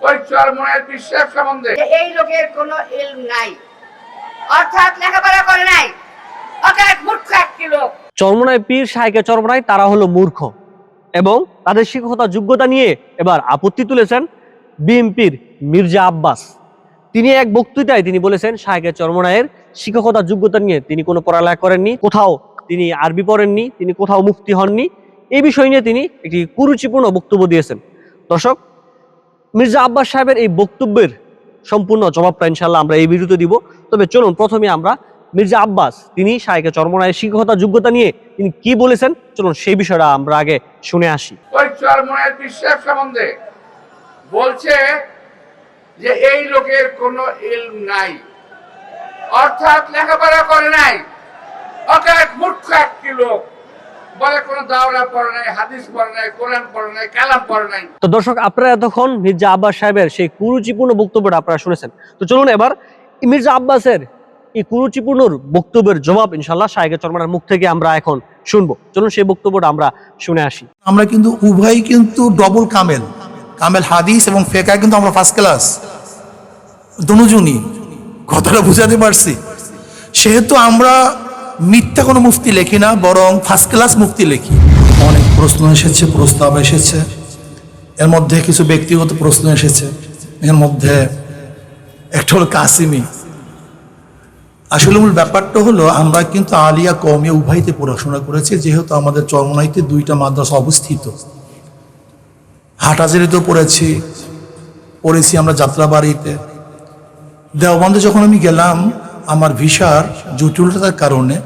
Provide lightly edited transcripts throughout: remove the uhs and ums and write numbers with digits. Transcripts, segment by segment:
ওই চরমনায়ের পীর সাহেব সম্বন্ধে এই লোকের কোনো ইলম নাই, অর্থাৎ লেখাপড়া করে নাই, অর্থাৎ মূর্খ একটি লোক। চরমনায় পীর শাহেকে চরমনায় তারা হলো মূর্খ এবং তাদের শিক্ষকতা যোগ্যতা নিয়ে এবার আপত্তি তুলেছেন বিএনপির মির্জা আব্বাস। তিনি এক বক্তৃতায় তিনি বলেছেন শাহেকে চরমনায়ের শিক্ষকতা যোগ্যতা নিয়ে তিনি কোনো পড়ালেখা করেননি, কোথাও তিনি আরবি পড়েননি, তিনি কোথাও মুফতি হননি। এই বিষয় নিয়ে তিনি একটি কুরুচিপূর্ণ বক্তব্য দিয়েছেন। দর্শক, মির্জা আব্বাস সাহেবের এই বক্তব্যের সম্পূর্ণ জবাবটা ইনশাল্লাহ আমরা এই ভিডিওতে দিব। তবে চলুন প্রথমে আমরা মির্জা আব্বাস তিনি শাহেকে চরমনায়ের শিক্ষকতা যোগ্যতা নিয়ে তিনি কি বলেছেন, চলুন সেই বিষয়টা আমরা আগে শুনে আসি। ওই চরমনায়ের পীর সাহেব সম্বন্ধে বলছে যে এই লোকের কোনো ইলম নাই, অর্থাৎ লেখাপড়া করে নাই, অর্থাৎ মূর্খ একটি লোক। বলে কোনো দাওরা পড়ে নাই, হাদিস পড়ে নাই, কোরআন পড়ে নাই, কালাম পড়ে নাই। তো দর্শক, আপনারা এতক্ষণ মির্জা আব্বাস সাহেবের সেই কুরুচিপূর্ণ বক্তব্যটা আপনারা শুনেছেন। তো চলুন এবার মির্জা আব্বাসের এই কুরুচিপূর্ণ বক্তব্যের জবাব ইনশাল্লাহ শাহেকে চরমনায়ের মুখ থেকে আমরা এখন শুনবো। চলুন সেই বক্তব্যটা আমরা শুনে আসি। আমরা কিন্তু উভয় কিন্তু ডবল কামেল, কামেল হাদিস এবং ফেকা কিন্তু আমরা ফার্স্ট ক্লাস দুজনই। কথাটা বুঝাতে পারছি? সেহেতু আমরা মিথ্যা কোনো মুফতি লেখি না, বরং ফার্স্ট ক্লাস মুফতি লেখি। অনেক প্রশ্ন এসেছে, প্রস্তাব এসেছে, এর মধ্যে কিছু ব্যক্তিগত প্রশ্ন এসেছে। এর মধ্যে একটা হলো কাসিমি। আসলে মূল ব্যাপারটা হলো আমরা কিন্তু আলিয়া কওমিয়া উভয়তে পড়াশোনা করেছি, যেহেতু আমাদের চরমনাইতে দুইটা মাদ্রাসা অবস্থিত। হাটহাজারীতেও পড়েছি আমরা যাত্রাবাড়িতে। দেওবন্দে যখন আমি গেলাম, আমার ভিসার জটিলতার কারণে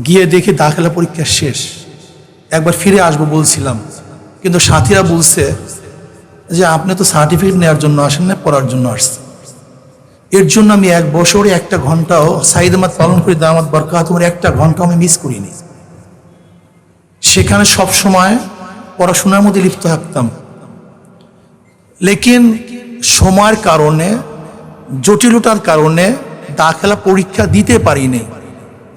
গিয়ে দেখি দাখিলা পরীক্ষা শেষ। একবার ফিরে আসবো বলছিলাম, কিন্তু সাথীরা বলছে যে আপনি তো সার্টিফিকেট নেওয়ার জন্য আসেন না, পড়ার জন্য আসছেন। এর জন্য আমি 1 বছরে 1টা ঘন্টাও সাইদ আহমদ পালন করি, দামাত বরকাতুহুর 1টা ঘন্টাও আমি মিস করিনি। সেখানে সব সময় পড়াশোনার মধ্যে লিপ্ত থাকতাম। লেকিন সময়ের কারণে, জটিলতার কারণে দাখিলা পরীক্ষা দিতে পারিনি।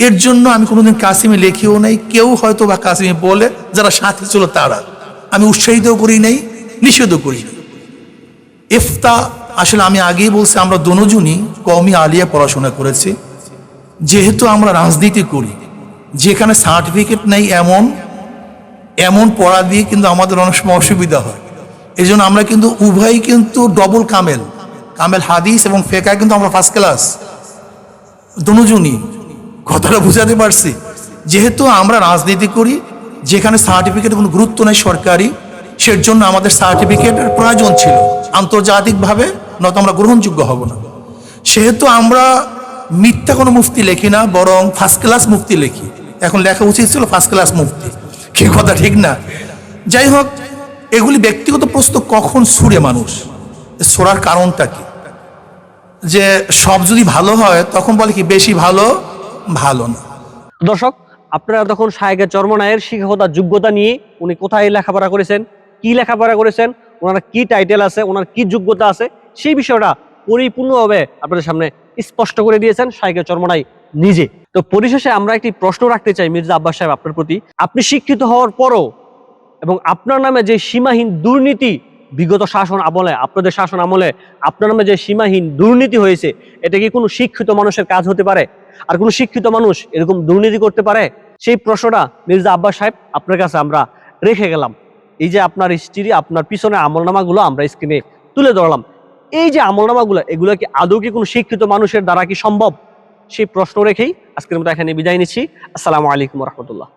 এর জন্য আমি কোনোদিন কাসিমে লেখিও নাই। কেউ হয়তো বা কাসিমে বলে, যারা সাথী ছিল তারা, আমি উৎসাহিত করি নাই, নিষেধও করি নাই। ইফতা আসলে আমি আগেই বলছি, আমরা দুজনই কওমি আলিয়া পড়াশোনা করেছি। যেহেতু আমরা রাজনীতি করি, যেখানে সার্টিফিকেট নেই এমন পড়া দিয়ে কিন্তু আমাদের অনেক সময় অসুবিধা হয়। এই জন্য আমরা কিন্তু উভয়ই কিন্তু ডবল কামেল, কামেল হাদিস এবং ফেকা কিন্তু আমরা ফার্স্ট ক্লাস দুজনই। কথাটা বুঝাতে পারছি? যেহেতু আমরা রাজনীতি করি, যেখানে সার্টিফিকেটের কোনো গুরুত্ব নেই সরকারি, সের জন্য আমাদের সার্টিফিকেটের প্রয়োজন ছিল আন্তর্জাতিকভাবে, নয়তো আমরা গ্রহণযোগ্য হব না। সেহেতু আমরা মিথ্যা কোনো মুফতি লেখি না, বরং ফার্স্ট ক্লাস মুফতি লেখি। এখন লেখা উচিত ছিল ফার্স্ট ক্লাস মুফতি। কি কথা ঠিক না? যাই হোক, এগুলি ব্যক্তিগত প্রশ্ন কখন ছুড়ে মানুষ, ছোড়ার কারণটা কি? যে সব যদি ভালো হয় তখন বলে কি বেশি ভালো না। দর্শক, আপনারা তখন শাহেকে চরমনায়ের শিক্ষকতা যোগ্যতা নিয়ে উনি কোথায় লেখাপড়া করেছেন, কি লেখাপড়া করেছেন, ওনার কি টাইটেল আছে, ওনার কি যোগ্যতা আছে, সেই বিষয়টা পরিপূর্ণভাবে আপনাদের সামনে স্পষ্ট করে দিয়েছেন শাহেকে চরমনাই নিজে। তো পরিশেষে আমরা একটি প্রশ্ন রাখতে চাই মির্জা আব্বাস সাহেব আপনার প্রতি। আপনি শিক্ষিত হওয়ার পরও এবং আপনার নামে যে সীমাহীন দুর্নীতি বিগত শাসন আমলে, আপনাদের শাসন আমলে আপনার নামে যে সীমাহীন দুর্নীতি হয়েছে, এটা কি কোনো শিক্ষিত মানুষের কাজ হতে পারে? আর কোনো শিক্ষিত মানুষ এরকম দুর্নীতি করতে পারে? সেই প্রশ্নটা মির্জা আব্বাস সাহেব আপনার কাছে আমরা রেখে গেলাম। এই যে আপনার হিস্ট্রি, আপনার পিছনে আমলনামাগুলো আমরা স্ক্রিনে তুলে ধরলাম। এই যে আমলনামাগুলো, এগুলো কি আদৌ কি কোনো শিক্ষিত মানুষের দ্বারা কি সম্ভব? সেই প্রশ্ন রেখেই আজকের মতো এখানে বিদায় নিচ্ছি। আসসালামু আলাইকুম রহমতুল্লাহ।